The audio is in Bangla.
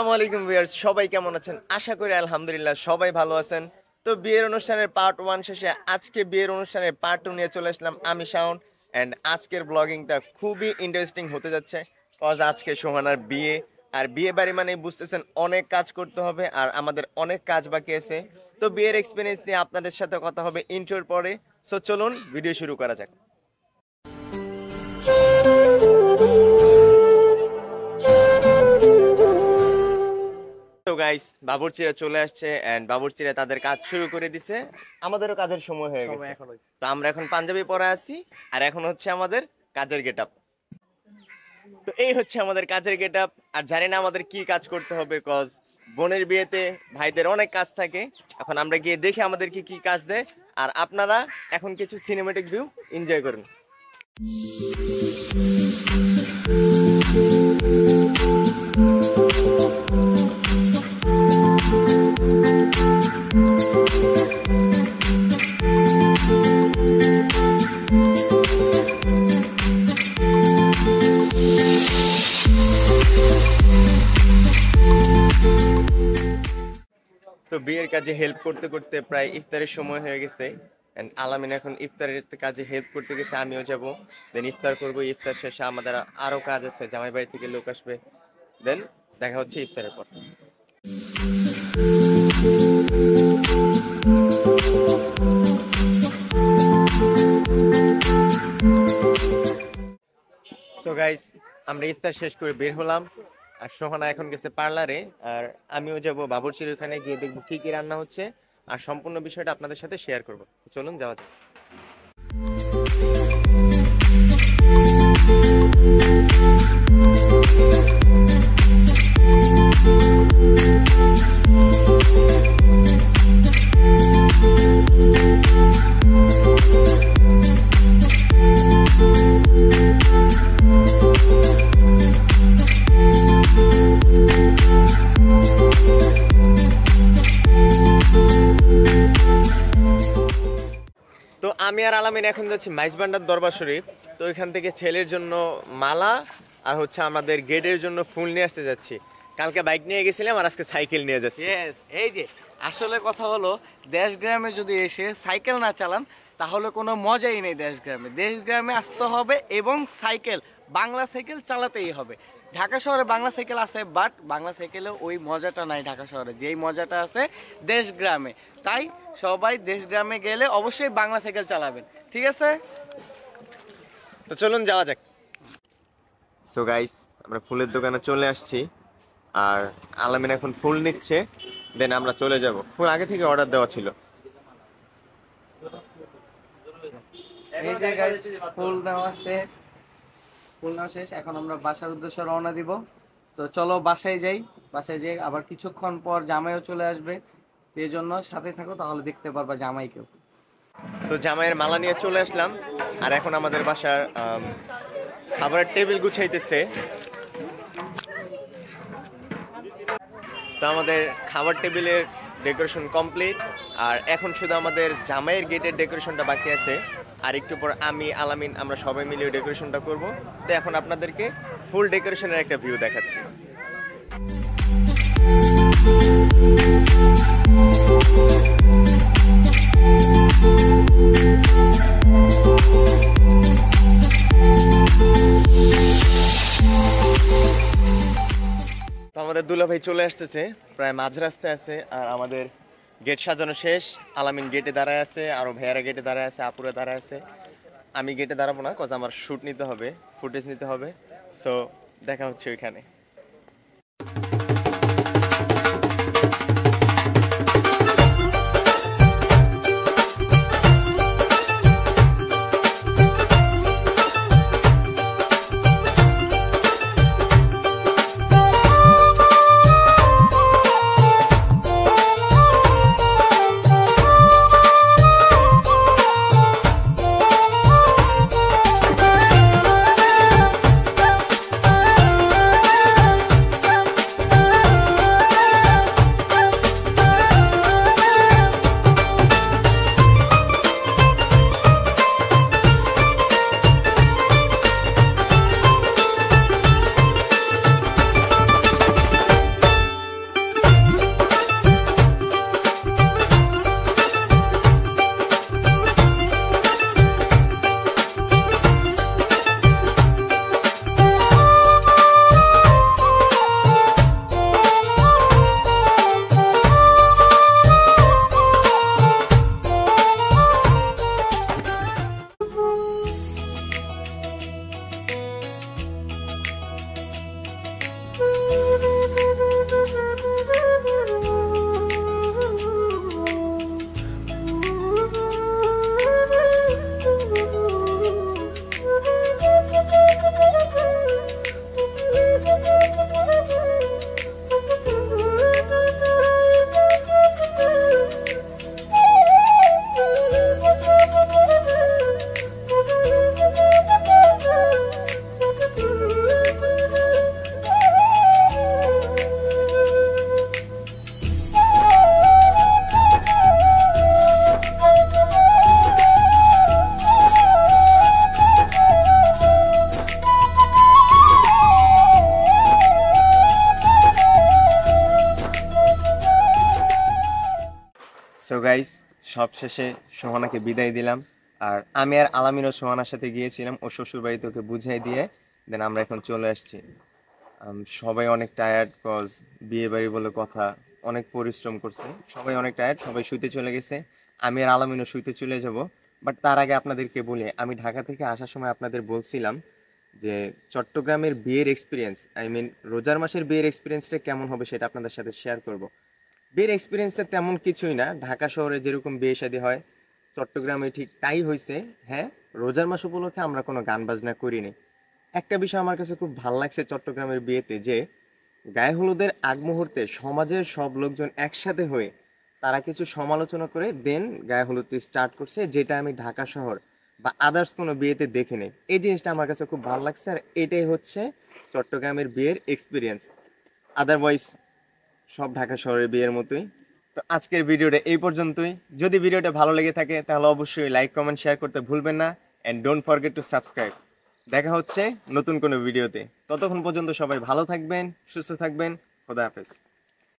আসসালামু আলাইকুম ভিউয়ার্স, সবাই কেমন আছেন? আশা করি আলহামদুলিল্লাহ সবাই ভালো আছেন। তো বিয়ের অনুষ্ঠানের পার্ট 1 শেষে আজকে বিয়ের অনুষ্ঠানের পার্ট 2 নিয়ে চলে আসলাম আমি শাওন। এন্ড আজকের ব্লগিংটা খুবই ইন্টারেস্টিং হতে যাচ্ছে, কজ আজকে সোহানার বিয়ে। আর বিয়ে বাড়ি মানে বুঝতেছেন অনেক কাজ করতে হবে, আর আমাদের অনেক কাজ বাকি আছে। তো বিয়ের এক্সপিরিয়েন্স নিয়ে আপনাদের সাথে কথা হবে ইন্ট্রোর পরে। সো চলুন ভিডিও শুরু করা যাক। তো গাইস, বাবুর্চিরা চলে আসছে এন্ড বাবুর্চিরা তাদের কাজ শুরু করে দিছে। আমাদেরও কাজের সময় হয়ে গেছে। তো আমরা এখন পাঞ্জাবি পরে আছি, আর এখন হচ্ছে আমাদের কাজের গেটআপ। তো এই হচ্ছে আমাদের কাজের গেটআপ। আর জানি না আমাদের কি কাজ করতে হবে, কজ বোনের বিয়েতে ভাইদের অনেক কাজ থাকে। এখন আমরা গিয়ে দেখি আমাদেরকে কি কাজ দেয়, আর আপনারা এখন কিছু সিনেমেটিক ভিউ এনজয় করুন। তো বিয়ের কাজে হেল্প করতে করতে প্রায় ইফতারের সময় হয়ে গেছে। এন্ড আলামিন এখন ইফতারের কাজে হেল্প করতে গেছে, আমিও যাব। দেন ইফতার করব। ইফতার শেষে আমাদের আরো কাজ আছে, জামাই বাড়ি থেকে লোক আসবে। দেন দেখা হচ্ছে ইফতারের পর। সো গাইস, আমরা ইফতার শেষ করে বের হলাম। আর সোহানা এখন গেছে পার্লারে, আর আমিও যাব বাবুর্চির ওখানে গিয়ে দেখবো কি কি রান্না হচ্ছে, আর সম্পূর্ণ বিষয়টা আপনাদের সাথে শেয়ার করবো। চলুন যাওয়া যাক। তো আমি আর আলামিন এখন যাচ্ছি মাইজবান্ডার দরবার শরীফ। তো এখান থেকে ছেলের জন্য মালা আর হচ্ছে আমাদের গেটের জন্য ফুল নিয়ে আসতে যাচ্ছি। কালকে বাইক নিয়ে গেছিলাম, আর আজকে সাইকেল নিয়ে যাচ্ছি। এই যে আসলে কথা হলো, দেশ গ্রামে যদি এসে সাইকেল না চালান তাহলে কোনো মজাই নেই। দেশ গ্রামে আসতে হবে এবং বাংলা সাইকেল চালাতেই হবে। ঢাকা শহরে বাংলা সাইকেল আছে, বাট বাংলা সাইকেলে ওই মজাটা নাই ঢাকা শহরে, যেই মজাটা আছে দেশ গ্রামে। তাই সবাই দেশ গ্রামে গেলে অবশ্যই বাংলা সাইকেল চালাবেন, ঠিক আছে? তো চলুন যাওয়া যাক। সো গাইস, আমরা ফুলের দোকানে চলে আসছি, আর আলামিন এখন ফুল নিচ্ছে। দেন আমরা চলে যাব। ফুল আগে থেকে অর্ডার দেওয়া ছিল। এই যে গাইস, ফুল নেওয়া শেষ। এখন আমরা বাসার উদ্দেশ্যে রওনা দিব। তো চলো বাসায় যাই। আবার কিছুক্ষণ পর জামাইও চলে আসবে, এই জন্য সাথে থাকো, তাহলে দেখতে পারবা জামাইকেও। তো জামাইয়ের মালা নিয়ে চলে আসলাম, আর এখন আমাদের বাসার খাবারের টেবিল গুছাইতেছে। তো আমাদের খাবার টেবিলের ডেকোরেশন কমপ্লিট, আর এখন শুধু আমাদের জামাইয়ের গেটের ডেকোরেশনটা বাকি আছে। আর একটু পর আমি আলামিন আমরা সবাই মিলে ডেকোরেশনটা করব। তো এখন আপনাদেরকে ফুল ডেকোরেশনের একটা ভিউ দেখাচ্ছি। তো আমাদের দুলাভাই চলে আসতেছে, প্রায় মাঝ রাস্তায় আছে। আর আমাদের গেট সাজানো শেষ। আলামিন গেটে দাঁড়ায় আছে, আরো ভাইয়ারা গেটে দাঁড়ায় আছে, আপুরা দাঁড়ায় আছে। আমি গেটে দাঁড়াবো না, কজ আমার শুট নিতে হবে, ফুটেজ নিতে হবে। সো দেখা হচ্ছে ওইখানে। সো গাইস, সবশেষে সোহানাকে বিদায় দিলাম। আর আমি আর আলামিনও সোহানার সাথে গিয়েছিলাম ও শ্বশুর বাড়িতে ওকে বুঝাই দিয়ে দেন আমরা এখন চলে আসছি। সবাই অনেক টায়ার্ড, কজ বিয়ে বাড়ি বলে কথা, অনেক পরিশ্রম করছে, সবাই অনেক টায়ার্ড, সবাই শুইতে চলে গেছে। আমি আর আলামিনও শুইতে চলে যাব। বাট তার আগে আপনাদেরকে বলি, আমি ঢাকা থেকে আসার সময় আপনাদের বলছিলাম যে চট্টগ্রামের বিয়ের এক্সপিরিয়েন্স, আই মিন রোজার মাসের বিয়ের এক্সপিরিয়েন্সটা কেমন হবে সেটা আপনাদের সাথে শেয়ার করব। বিয়ের এক্সপিরিয়েন্সটা তেমন কিছুই না, ঢাকা শহরে যেরকম বিয়ে শাদী হয় চট্টগ্রামে ঠিক তাই হয়েছে। হ্যাঁ, রোজার মাস উপলক্ষে আমরা কোনো গান বাজনা করিনি। একটা বিষয় আমার কাছে খুব ভালো লাগছে চট্টগ্রামের বিয়েতে, যে গায়ে হলুদের আগ মুহূর্তে সমাজের সব লোকজন একসাথে হয়ে তারা কিছু সমালোচনা করে দেন গায়ে হলুদ স্টার্ট করছে, যেটা আমি ঢাকা শহর বা আদার্স কোনো বিয়েতে দেখিনি। এই জিনিসটা আমার কাছে খুব ভালো লাগছে, আর এটাই হচ্ছে চট্টগ্রামের বিয়ের এক্সপিরিয়েন্স। আদারওয়াইজ সব ঢাকা শহরের বিয়ের মতোই। তো আজকের ভিডিওটা এই পর্যন্তই। যদি ভিডিওটা ভালো লেগে থাকে তাহলে অবশ্যই লাইক, কমেন্ট, শেয়ার করতে ভুলবেন না। And don't forget to subscribe. দেখা হচ্ছে নতুন কোনো ভিডিওতে। ততক্ষণ পর্যন্ত সবাই ভালো থাকবেন, সুস্থ থাকবেন। খোদা হাফেজ।